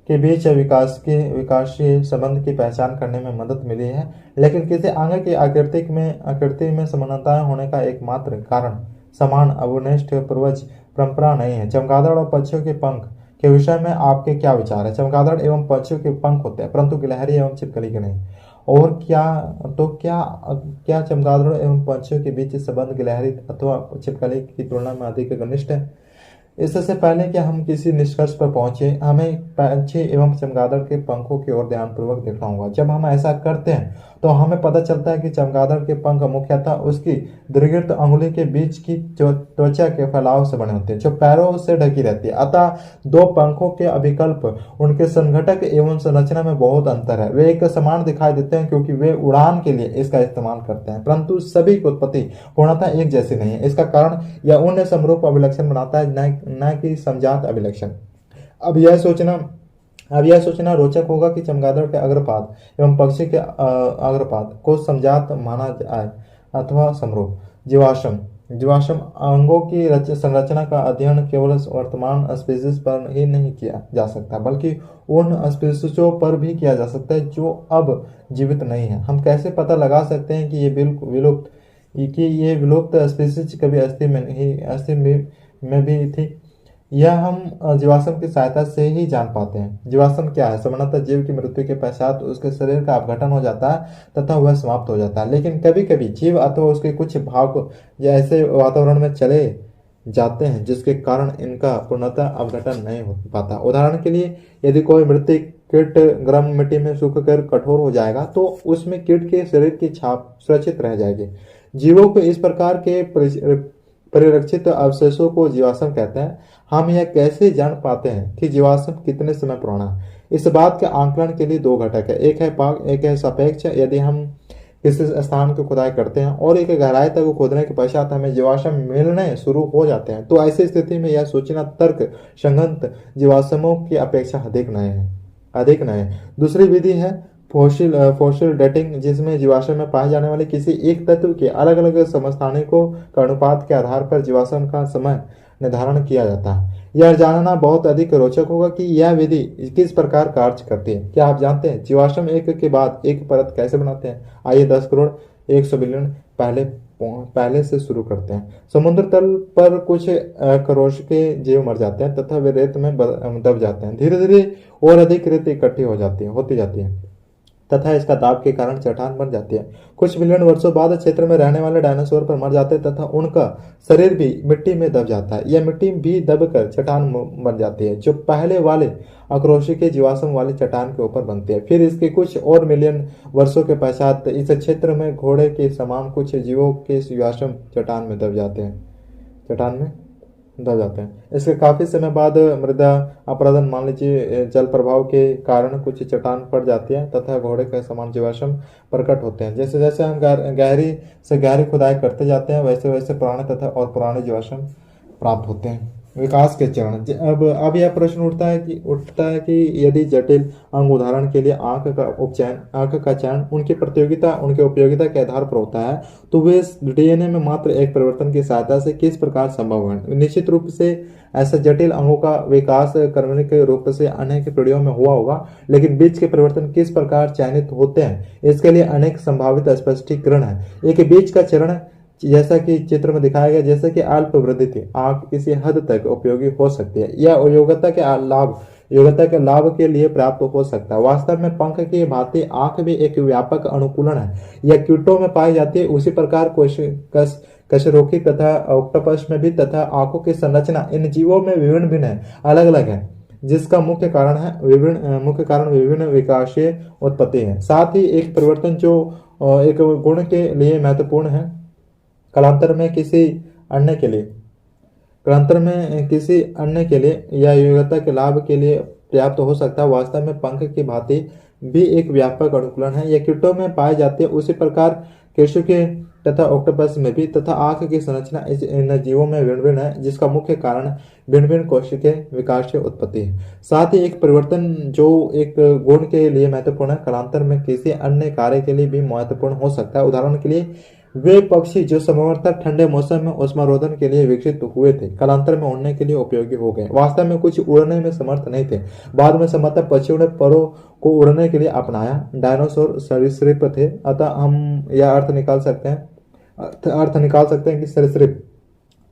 के बीच विकासीय संबंध की पहचान करने में मदद मिली है, लेकिन किसी अंग की आकृति में समानताएं होने का एकमात्र कारण समान अवनिष्ठ पूर्वज परंपरा नहीं है। चमगादड़ और पक्षियों के पंख के विषय में आपके क्या विचार है? चमगादड़ एवं पक्षियों के पंख होते हैं, परंतु गिलहरी एवं छिपकली के नहीं। और क्या चमगादड़ एवं पक्षियों के बीच संबंध गिलहरी अथवा छिपकली की तुलना में अधिक घनिष्ठ है? इससे पहले कि हम किसी निष्कर्ष पर पहुंचे, हमें पंछी एवं चमगादड़ के पंखों की ओर ध्यानपूर्वक देखना होगा। जब हम ऐसा करते हैं तो हमें पता चलता है कि चमगादड़ के पंख मुख्यतः उसकी दीर्घित अंगुली के बीच की त्वचा के फैलाव से बने होते हैं, जो पैरों से ढकी रहती है। अतः दो पंखों के अभिकल्प उनके संघटक एवं संरचना में बहुत अंतर है। वे एक समान दिखाई देते हैं क्योंकि वे उड़ान के लिए इसका इस्तेमाल करते हैं, परंतु सभी की उत्पत्ति पूर्णतः एक जैसी नहीं है। इसका कारण यह उन्हें समरूप अभिलक्षण बनाता है, न कि समजात अभिलक्षण। अब यह सोचना रोचक होगा कि चमगादड़ के अग्रपाद एवं पक्षी के अग्रपाद को समजात माना जाए अथवा समरूप। जीवाश्म अंगों की संरचना का अध्ययन केवल वर्तमान स्पीशीज पर ही नहीं किया जा सकता, बल्कि उन स्पीशीजों पर भी किया जा सकता है जो अब जीवित नहीं है। हम कैसे पता लगा सकते हैं कि ये विलुप्त स्पीशीज कभी अस्तित्व में भी थी? यह हम जीवाश्म की सहायता से ही जान पाते हैं। जीवाश्म क्या है? सामान्यतः जीव की मृत्यु के पश्चात उसके शरीर का अपघटन हो जाता है तथा वह समाप्त हो जाता है, लेकिन कभी कभी जीव अथवा उसके कुछ भाग ऐसे वातावरण में चले जाते हैं जिसके कारण इनका पूर्णतः अपघटन नहीं हो पाता। उदाहरण के लिए, यदि कोई मृत कीट गर्म मिट्टी में सूखकर कठोर हो जाएगा तो उसमें कीट के शरीर की छाप सुरक्षित रह जाएगी। जीवों को इस प्रकार के परिरक्षित अवशेषों को जीवाश्म कहते हैं। हम यह कैसे जान पाते हैं कि जीवाश्म कितने समय पुराना है? इस बात के आंकलन के लिए दो घटक है, एक है सापेक्ष। यदि हम किसी स्थान की खुदाई करते हैं और एक गहराई तक खोदने के पश्चात हमें जीवाश्म मिलने शुरू हो जाते हैं, तो ऐसी स्थिति में यह सोचना तर्क संगत जीवाश्मों की अपेक्षा अधिक नए। दूसरी विधि है फोसिल डेटिंग, जिसमें जीवाश्म में पाए जाने वाले किसी एक तत्व के अलग अलग समस्थानिकों के अनुपात के आधार पर जीवाश्म का समय निर्धारण किया जाता है। यह जानना बहुत अधिक रोचक होगा कि यह विधि किस प्रकार कार्य करती है। क्या आप जानते हैं जीवाश्म एक के बाद एक परत कैसे बनाते हैं? आइए 10 करोड़ 100 बिलियन पहले से शुरू करते हैं। समुद्र तल पर कुछ खरोश के जीव मर जाते हैं तथा वे रेत में दब जाते हैं। धीरे धीरे और अधिक रेत इकट्ठी होती जाती है तथा इसका दाब के कारण चट्टान बन जाती है। कुछ मिलियन वर्षों बाद क्षेत्र में रहने वाले डायनासोर पर मर जाते हैं तथा उनका शरीर भी मिट्टी में दब जाता है। यह मिट्टी भी दबकर चट्टान बन जाती है, जो पहले वाले अक्रोशी के जीवाश्म वाली चट्टान के ऊपर बनती है। फिर इसके कुछ और मिलियन वर्षों के पश्चात इस क्षेत्र में घोड़े के समान कुछ जीवों के जीवाश्म चट्टान में दब जाते हैं। इसके काफी समय बाद मृदा अपरदन, मान लीजिए जल प्रभाव के कारण कुछ चट्टान पड़ जाती है तथा घोड़े के समान जीवाश्म प्रकट होते हैं। जैसे जैसे हम गहरी खुदाई करते जाते हैं, वैसे वैसे पुराने जीवाश्म प्राप्त होते हैं। विकास के चरण। अब यह प्रश्न उठता है कि यदि जटिल अंग, उदाहरण के लिए आंख का चयन उनकी उपयोगिता के आधार पर होता है, तो वे डीएनए में मात्र एक परिवर्तन की सहायता से किस प्रकार संभव है? निश्चित रूप से ऐसे जटिल अंगों का विकास क्रमिक रूप से अनेक पीढ़ियों में हुआ होगा, लेकिन बीज के परिवर्तन किस प्रकार चयनित होते हैं, इसके लिए अनेक संभावित स्पष्टीकरण है। एक बीज का चरण, जैसा कि चित्र में दिखाया गया, जैसे कि अल्प वृद्धि थी, आंख किसी हद तक उपयोगी हो सकती है। यह योग्यता के लाभ के लिए प्राप्त हो सकता है। वास्तव में पंख की भांति आंख भी एक व्यापक अनुकूलन है। यह कीटों में पाई जाती है, उसी प्रकार कशेरुकी तथा ऑक्टोपस में भी, तथा आंखों की संरचना इन जीवों में भिन्न है, अलग अलग है, जिसका मुख्य कारण विभिन्न विकासीय उत्पत्ति है। साथ ही एक परिवर्तन जो एक गुण के लिए महत्वपूर्ण है, कालांतर में किसी अन्य के लिए या योग्यता के लाभ के लिए पर्याप्त हो सकता है। वास्तव में पंख की भांति भी एक व्यापक अनुकूलन है। यह कीटों में पाई जाती है, उसी प्रकार केशुके तथा ऑक्टोपस में भी, तथा आंख की संरचना इन जीवों में भिन्न है, जिसका मुख्य कारण भिन्न कोशिकीय विकासीय उत्पत्ति है। साथ ही एक परिवर्तन जो एक गुण के लिए महत्वपूर्ण है, कालांतर में किसी अन्य कार्य के लिए भी महत्वपूर्ण हो सकता है। उदाहरण के लिए, वे पक्षी जो संभवतः ठंडे मौसम में ऊष्मारोधन के लिए विकसित हुए थे, कालांतर में उड़ने के लिए उपयोगी हो गए। वास्तव में कुछ उड़ने में समर्थ नहीं थे, बाद में संभवतः पक्षियों ने परों को उड़ने के लिए अपनाया। डायनासोर सरीसृप थे, अतः हम यह अर्थ निकाल सकते हैं कि सरीसृप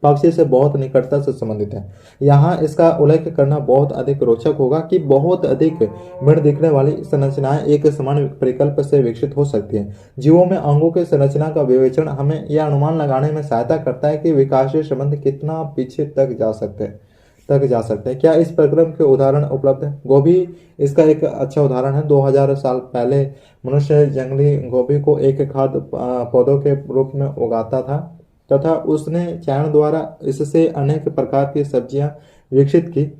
पक्षी से बहुत निकटता से संबंधित है। यहाँ इसका उल्लेख करना बहुत अधिक रोचक होगा कि बहुत अधिक मिण दिखने वाली संरचनाएं एक समान परिकल्प से विकसित हो सकती हैं। जीवों में अंगों के संरचना का विवेचन हमें यह अनुमान लगाने में सहायता करता है कि विकासीय संबंध कितना पीछे तक जा सकते हैं। तक जा सकते हैं। क्या इस प्रक्रम के उदाहरण उपलब्ध है? गोभी इसका एक अच्छा उदाहरण है। 2000 साल पहले मनुष्य जंगली गोभी को एक खाद्य पौधों के रूप में उगाता था तथा उसने चयन द्वारा इससे अनेक प्रकार की सब्जियां विकसित की।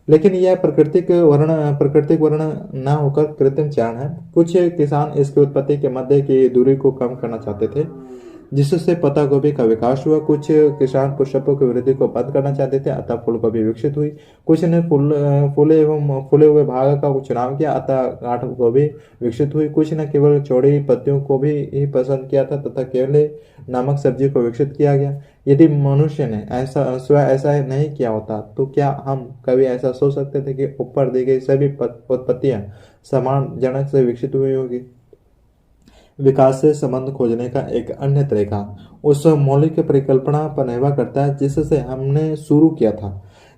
लेकिन यह प्राकृतिक वर्ण न होकर कृत्रिम चयन है। कुछ किसान इसकी उत्पत्ति के मध्य की दूरी को कम करना चाहते थे, जिससे पत्ता गोभी का विकास हुआ। कुछ किसान पुष्पों की वृद्धि को बंद करना चाहते थे, अतः फूल गोभी विकसित हुई। कुछ ने फूले हुए भाग का चुनाव किया, अतः गांठ गोभी विकसित हुई। कुछ ने केवल चौड़ी पत्तियों को भी ही पसंद किया था तथा केले नामक सब्जी को विकसित किया गया। यदि मनुष्य ने ऐसा नहीं किया होता तो क्या हम कभी ऐसा सोच सकते थे कि ऊपर दी गई सभी उत्पत्तियां समान जनक से विकसित हुई होगी? विकास से संबंध खोजने का एक अन्य तरीका उस मौलिक परिकल्पना पर निर्भर करता है जिससे हमने शुरू किया था।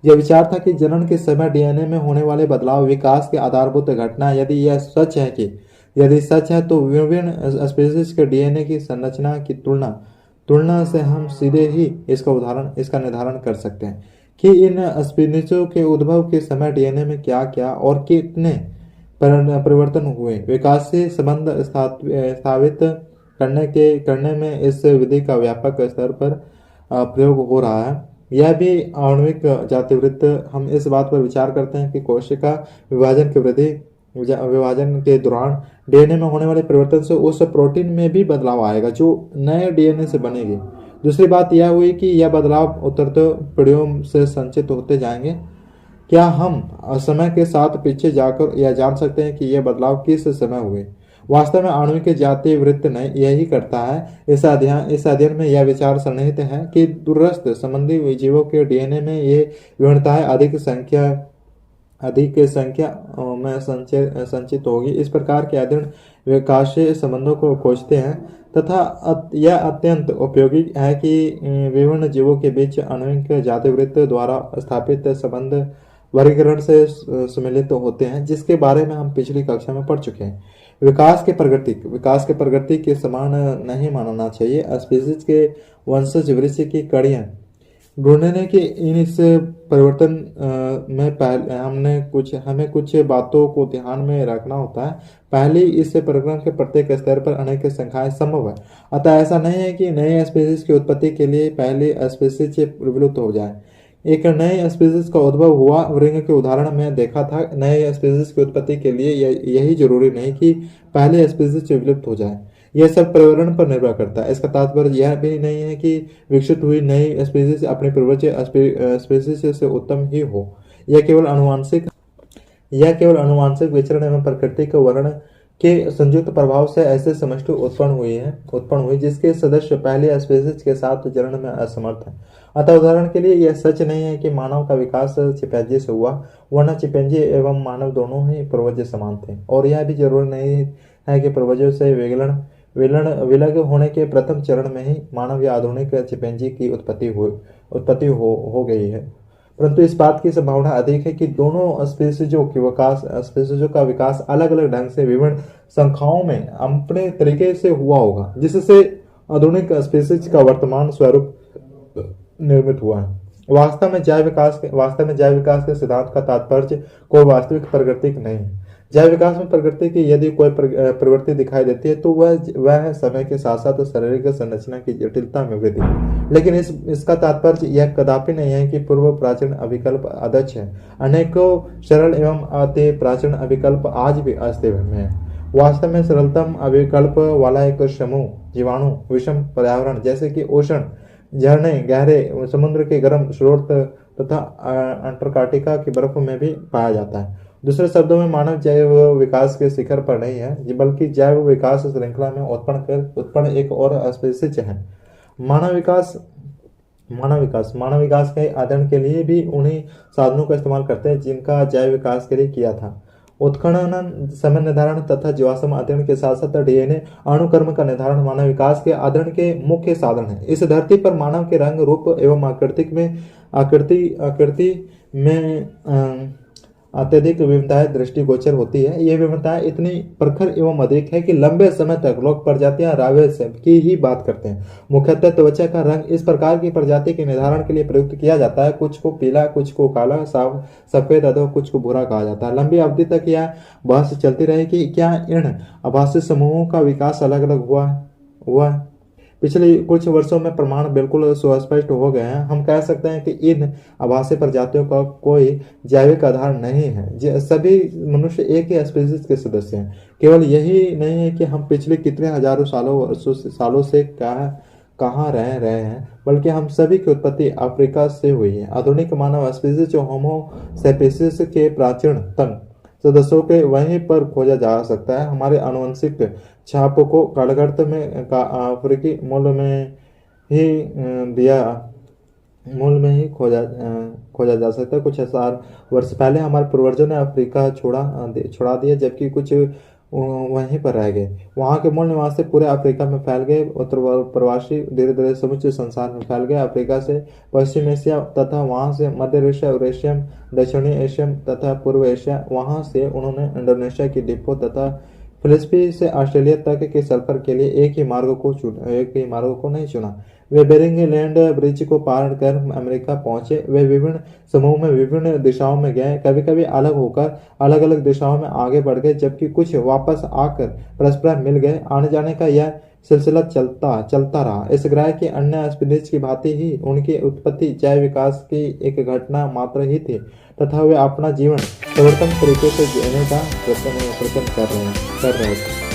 यह विचार था कि जनन के समय डीएनए में होने वाले बदलाव विकास के आधारभूत घटना। यदि सच है तो विभिन्न स्पीशीज के डीएनए की संरचना की तुलना से हम सीधे ही इसका निर्धारण कर सकते हैं कि इन स्पीशीजों के उद्भव के समय डीएनए में क्या क्या और कितने परिवर्तन हुए। विकास से संबंध स्थापित करने में इस विधि का व्यापक स्तर पर प्रयोग हो रहा है। यह भी आणविक जातिवृत्त। हम इस बात पर विचार करते हैं कि कोशिका विभाजन के दौरान डीएनए में होने वाले परिवर्तन से उस प्रोटीन में भी बदलाव आएगा जो नए डीएनए से बनेगी। दूसरी बात यह हुई कि यह बदलाव उत्तरोत्तर पीढ़ियों से संचित होते जाएंगे। क्या हम समय के साथ पीछे जाकर यह जान सकते हैं कि यह बदलाव किस समय हुए? वास्तव में आणविक जाति वृत्त ने यही करता है। इस अध्ययन में यह विचार सन्निहित है कि दूरस्थ संबंधी जीवों के डीएनए में ये विभिन्नताएं अधिक संख्या में संचित होगी। इस प्रकार के अध्ययन विकासशील संबंधों को खोजते हैं तथा यह अत्यंत उपयोगी है कि विभिन्न जीवों के बीच आणविक जातिवृत्त द्वारा स्थापित संबंध वर्गीकरण से सम्मिलित होते हैं, जिसके बारे में हम पिछली कक्षा में पढ़ चुके हैं। विकास के प्रगति के समान नहीं मानना चाहिए। स्पीशीज के वंशज वृक्ष की कड़ियां ढूंढने के इस परिवर्तन में हमें कुछ बातों को ध्यान में रखना होता है। पहली, इस प्रक्रम के प्रत्येक स्तर पर अनेक संख्याएं संभव है। अतः ऐसा नहीं है कि नए स्पीशीज की उत्पत्ति के लिए पहली स्पीशीज विलुप्त हो जाए। एक नए स्पीशीज का उद्भव हुआ। रिंग के उदाहरण में देखा था। नए स्पीशीज की उत्पत्ति के लिए यही जरूरी नहीं कि पहले स्पीशीज विलुप्त हो जाए। यह सब पर्यावरण पर निर्भर करता है। इसका तात्पर्य यह भी नहीं है कि विकसित हुई नई स्पीशीज अपनी पूर्वज स्पीशीज से उत्तम ही हो। यह केवल अनुवांशिक विचरण एवं प्रकृति के वर्ण के संयुक्त प्रभाव से ऐसे समष्टि उत्पन्न हुई जिसके सदस्य पहले स्पीशीज के साथ जरण में असमर्थ हैं। अतः उदाहरण के लिए यह सच नहीं है कि मानव का विकास चिंपैंजी से हुआ, वरना चिंपैंजी एवं मानव दोनों ही पूर्वज समान थे। और यह भी जरूरी नहीं है कि पूर्वजों से विलग होने के प्रथम चरण में ही मानव या आधुनिक चिंपैंजी की उत्पत्ति हो गई है, परंतु इस बात की संभावना अधिक है कि दोनों स्पीशीजों का विकास अलग अलग ढंग से विभिन्न संख्याओं में अपने तरीके से हुआ होगा, जिससे आधुनिक स्पीशीज का वर्तमान स्वरूप निर्मित हुआ है। वास्तव में जैव विकास के सिद्धांत का तात्पर्य कोई वास्तविक प्रगति नहीं है। जैव विकास में प्रकृति की यदि कोई प्रवृत्ति दिखाई देती है तो वह समय के साथ साथ शारीरिक संरचना की जटिलता में वृद्धि। लेकिन इसका तात्पर्य यह कदापि नहीं है कि पूर्व प्राचीन अभिकल्प अदक्ष है। अनेकों सरल एवं अति प्राचीन अभिकल्प आज भी अस्तित्व में है। वास्तव में सरलतम अभिकल्प वाला एक समूह जीवाणु विषम पर्यावरण जैसे कि ओशन, झरने, गहरे समुद्र के गर्म स्रोत तथा अंटार्कटिका की बर्फ में भी पाया जाता है। दूसरे शब्दों में मानव जैव विकास के शिखर पर नहीं है, बल्कि जैव विकास श्रृंखला में उत्पन्न एक और स्पीशीज है। मानव विकास के अध्ययन के लिए भी उन्हीं साधनों का इस्तेमाल करते हैं जिनका जैव विकास के लिए किया था। उत्खनन, समय निर्धारण तथा जीवाश्म अध्ययन के साथ साथ डीएनए अणुक्रम का निर्धारण मानव विकास के अध्ययन के मुख्य साधन है। इस धरती पर मानव के रंग, रूप एवं आकृति में अत्यधिक विविधताएं दृष्टिगोचर होती है। ये विविधताएं इतनी प्रखर एवं अधिक है कि लंबे समय तक लोग प्रजातियां रावेश की ही बात करते हैं। मुख्यतः त्वचा का रंग इस प्रकार की प्रजाति के निर्धारण के लिए प्रयुक्त किया जाता है। कुछ को पीला, कुछ को काला, साफ सफेद अथवा कुछ को भूरा कहा जाता है। लंबी अवधि तक यह बहस चलती रही कि क्या इन आभासी समूहों का विकास अलग अलग हुआ। पिछले कुछ वर्षों में प्रमाण बिल्कुल सुस्पष्ट हो गए हैं। हम कह सकते हैं कि इन आभासी प्रजातियों का कोई जैविक आधार नहीं है। सभी मनुष्य एक ही स्पीशीज के सदस्य हैं। केवल यही नहीं है कि हम पिछले कितने हजारों सालों से कहाँ रह रहे हैं, बल्कि हम सभी की उत्पत्ति अफ्रीका से हुई है। आधुनिक मानव स्पीशीज जो होमो सेपियंस के प्राचीनतम सदस्यों के वहीं पर खोजा जा सकता है। हमारे आनुवंशिक छाप को कालगर्त में अफ्रीकी मूल में ही खोजा जा सकता है। कुछ हजार वर्ष पहले हमारे पूर्वजों ने अफ्रीका छोड़ा दिया, जबकि कुछ वहीं पर रह गए। वहां के मूल निवासी पूरे अफ्रीका में फैल गए। उत्तर प्रवासी धीरे धीरे समूचे संसार में फैल गए। अफ्रीका से पश्चिम एशिया तथा वहां से मध्य एशिया, यूरेशियम, दक्षिणी एशिया तथा पूर्व एशिया। वहां से उन्होंने इंडोनेशिया की डिप्पो तथा फिलिपींस से ऑस्ट्रेलिया तक के सफर के लिए एक ही मार्ग को नहीं चुना। वे बेरिंग लैंड ब्रिज को पार कर अमेरिका पहुंचे। वे विभिन्न समूह में विभिन्न दिशाओं में गए, कभी कभी अलग होकर अलग अलग दिशाओं में आगे बढ़ गए, जबकि कुछ वापस आकर परस्पर मिल गए। आने जाने का यह सिलसिला चलता रहा। इस ग्रह की अन्य स्पीशीज की भांति ही उनकी उत्पत्ति जैव विकास की एक घटना मात्र ही थी, तथा वे अपना जीवन सर्वोत्तम तरीके से जीने का प्रयत्न कर रहे थे।